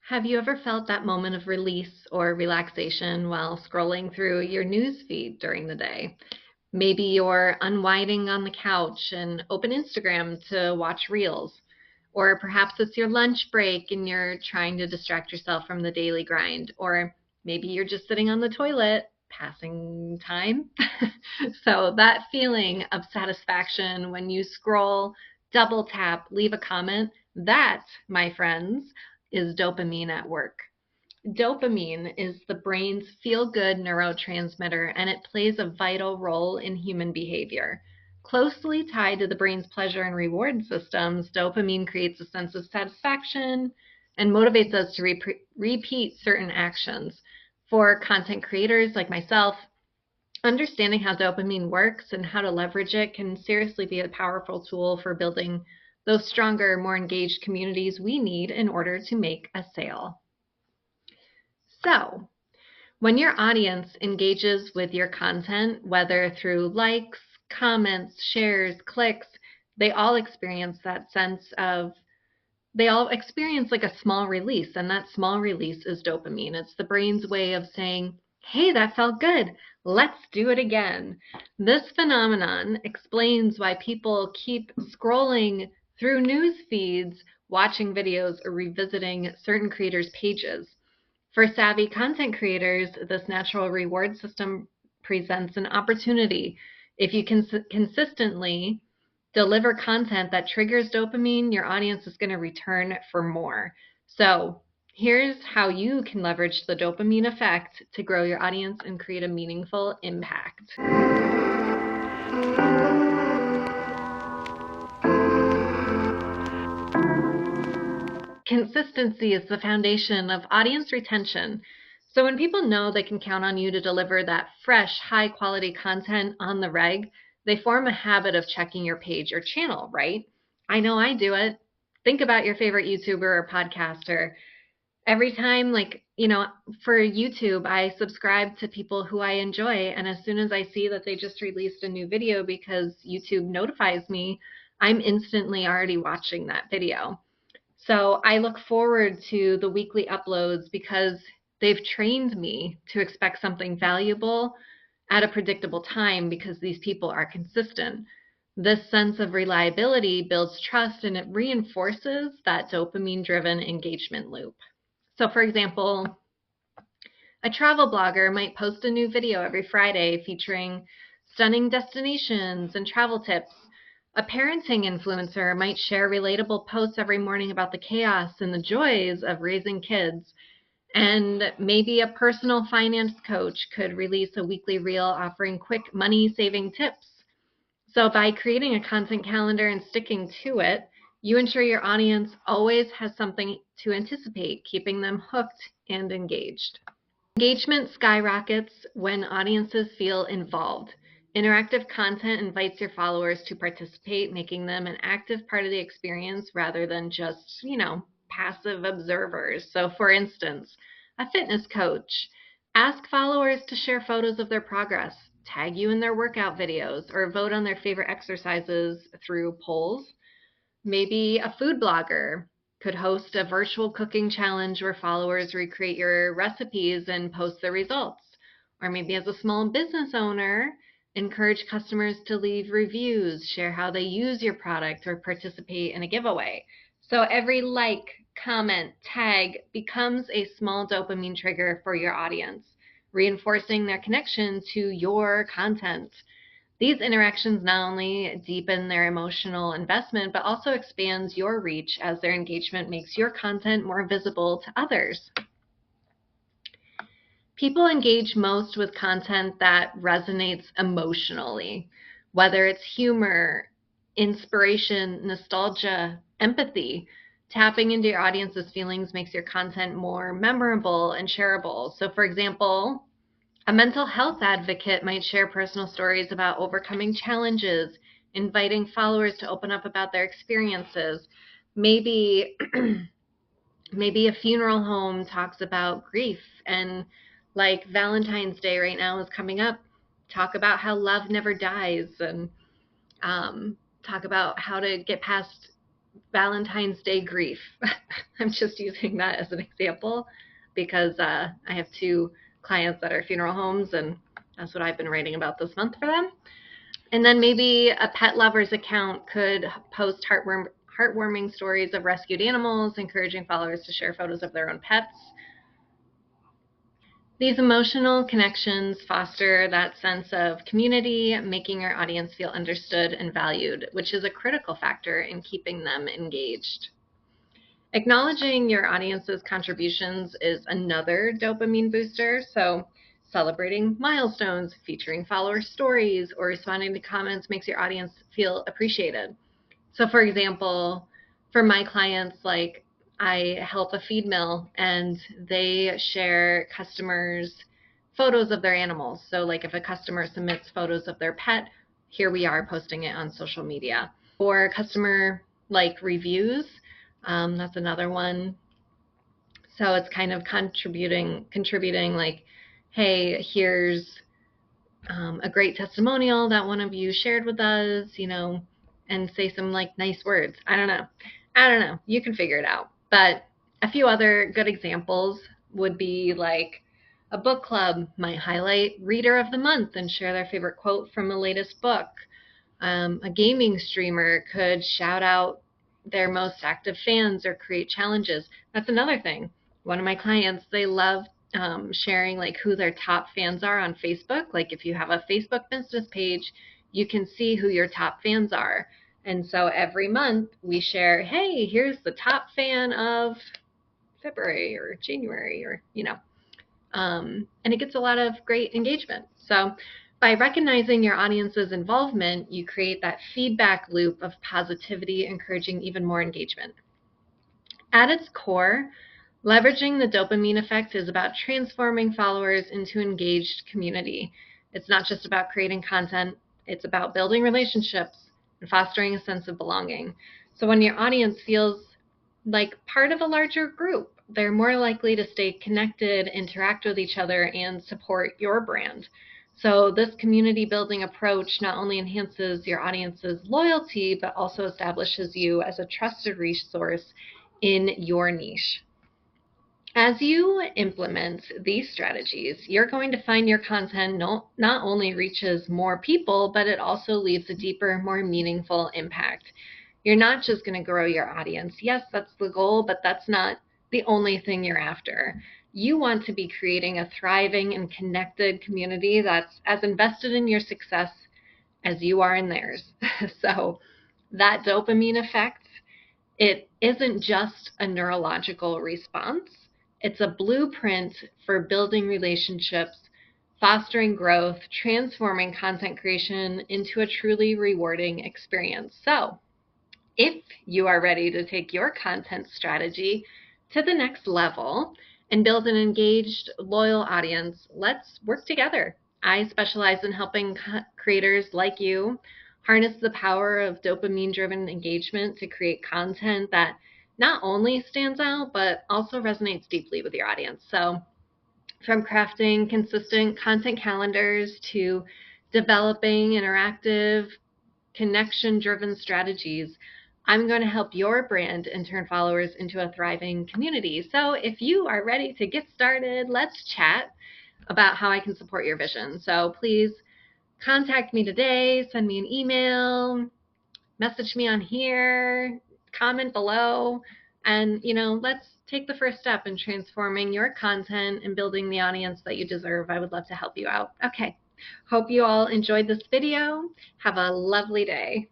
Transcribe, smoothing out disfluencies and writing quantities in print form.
Have you ever felt that moment of release or relaxation while scrolling through your news feed during the day? Maybe you're unwinding on the couch and open Instagram to watch reels. Or perhaps it's your lunch break and you're trying to distract yourself from the daily grind. Or maybe you're just sitting on the toilet passing time. So that feeling of satisfaction when you scroll, double tap, leave a comment, that, my friends, is dopamine at work. Dopamine is the brain's feel-good neurotransmitter, and it plays a vital role in human behavior. Closely tied to the brain's pleasure and reward systems, dopamine creates a sense of satisfaction and motivates us to repeat certain actions. For content creators like myself, understanding how dopamine works and how to leverage it can seriously be a powerful tool for building those stronger, more engaged communities we need in order to make a sale. So, when your audience engages with your content, whether through likes, comments, shares, clicks, they all experience like a small release, and that small release is dopamine. It's the brain's way of saying, hey, that felt good. Let's do it again. This phenomenon explains why people keep scrolling through news feeds, watching videos, or revisiting certain creators' pages. For savvy content creators, this natural reward system presents an opportunity. If you can consistently deliver content that triggers dopamine, your audience is going to return for more. So here's how you can leverage the dopamine effect to grow your audience and create a meaningful impact. Consistency is the foundation of audience retention. So when people know they can count on you to deliver that fresh, high-quality content on the reg, they form a habit of checking your page or channel, right? I know I do it. Think about your favorite YouTuber or podcaster. Every time, for YouTube, I subscribe to people who I enjoy, and as soon as I see that they just released a new video because YouTube notifies me, I'm instantly already watching that video. So I look forward to the weekly uploads because they've trained me to expect something valuable at a predictable time because these people are consistent. This sense of reliability builds trust and it reinforces that dopamine-driven engagement loop. So for example, a travel blogger might post a new video every Friday featuring stunning destinations and travel tips. A parenting influencer might share relatable posts every morning about the chaos and the joys of raising kids. And maybe a personal finance coach could release a weekly reel offering quick money-saving tips. So by creating a content calendar and sticking to it, you ensure your audience always has something to anticipate, keeping them hooked and engaged. Engagement skyrockets when audiences feel involved. Interactive content invites your followers to participate, making them an active part of the experience rather than just, passive observers. So for instance, a fitness coach, ask followers to share photos of their progress, tag you in their workout videos, or vote on their favorite exercises through polls. Maybe a food blogger could host a virtual cooking challenge where followers recreate your recipes and post the results. Or maybe as a small business owner, encourage customers to leave reviews, share how they use your product, or participate in a giveaway. So every like, comment, tag becomes a small dopamine trigger for your audience, reinforcing their connection to your content. These interactions not only deepen their emotional investment, but also expands your reach as their engagement makes your content more visible to others. People engage most with content that resonates emotionally, whether it's humor, inspiration, nostalgia, empathy. Tapping into your audience's feelings makes your content more memorable and shareable. So for example, a mental health advocate might share personal stories about overcoming challenges, inviting followers to open up about their experiences. Maybe a funeral home talks about grief, and like Valentine's Day right now is coming up, talk about how love never dies, and talk about how to get past Valentine's Day grief. I'm just using that as an example because I have two clients that are funeral homes, and that's what I've been writing about this month for them. And then maybe a pet lover's account could post heartwarming stories of rescued animals, encouraging followers to share photos of their own pets. These emotional connections foster that sense of community, making your audience feel understood and valued, which is a critical factor in keeping them engaged. Acknowledging your audience's contributions is another dopamine booster. So celebrating milestones, featuring follower stories, or responding to comments makes your audience feel appreciated. So for example, for my clients, like I help a feed mill and they share customers' photos of their animals. So like if a customer submits photos of their pet, here we are posting it on social media. Or customer like reviews, that's another one. So it's kind of contributing like, hey, here's a great testimonial that one of you shared with us, and say some like nice words. I don't know. You can figure it out. But a few other good examples would be like a book club might highlight Reader of the Month and share their favorite quote from the latest book. A gaming streamer could shout out their most active fans or create challenges. That's another thing. One of my clients, they love sharing like who their top fans are on Facebook. Like if you have a Facebook business page, you can see who your top fans are. And so every month we share, hey, here's the top fan of February or January, or, and it gets a lot of great engagement. So by recognizing your audience's involvement, you create that feedback loop of positivity, encouraging even more engagement. At its core, leveraging the dopamine effect is about transforming followers into engaged community. It's not just about creating content, it's about building relationships and fostering a sense of belonging. So when your audience feels like part of a larger group, they're more likely to stay connected, interact with each other, and support your brand. So this community building approach not only enhances your audience's loyalty, but also establishes you as a trusted resource in your niche. As you implement these strategies, you're going to find your content not only reaches more people, but it also leaves a deeper, more meaningful impact. You're not just going to grow your audience. Yes, that's the goal, but that's not the only thing you're after. You want to be creating a thriving and connected community that's as invested in your success as you are in theirs. So that dopamine effect, it isn't just a neurological response. It's a blueprint for building relationships, fostering growth, transforming content creation into a truly rewarding experience. So if you are ready to take your content strategy to the next level and build an engaged, loyal audience, let's work together. I specialize in helping creators like you harness the power of dopamine-driven engagement to create content that not only stands out, but also resonates deeply with your audience. So from crafting consistent content calendars to developing interactive, connection-driven strategies, I'm going to help your brand and turn followers into a thriving community. So if you are ready to get started, let's chat about how I can support your vision. So please contact me today, send me an email, message me on here, comment below, and let's take the first step in transforming your content and building the audience that you deserve. I would love to help you out. Okay, hope you all enjoyed this video. Have a lovely day.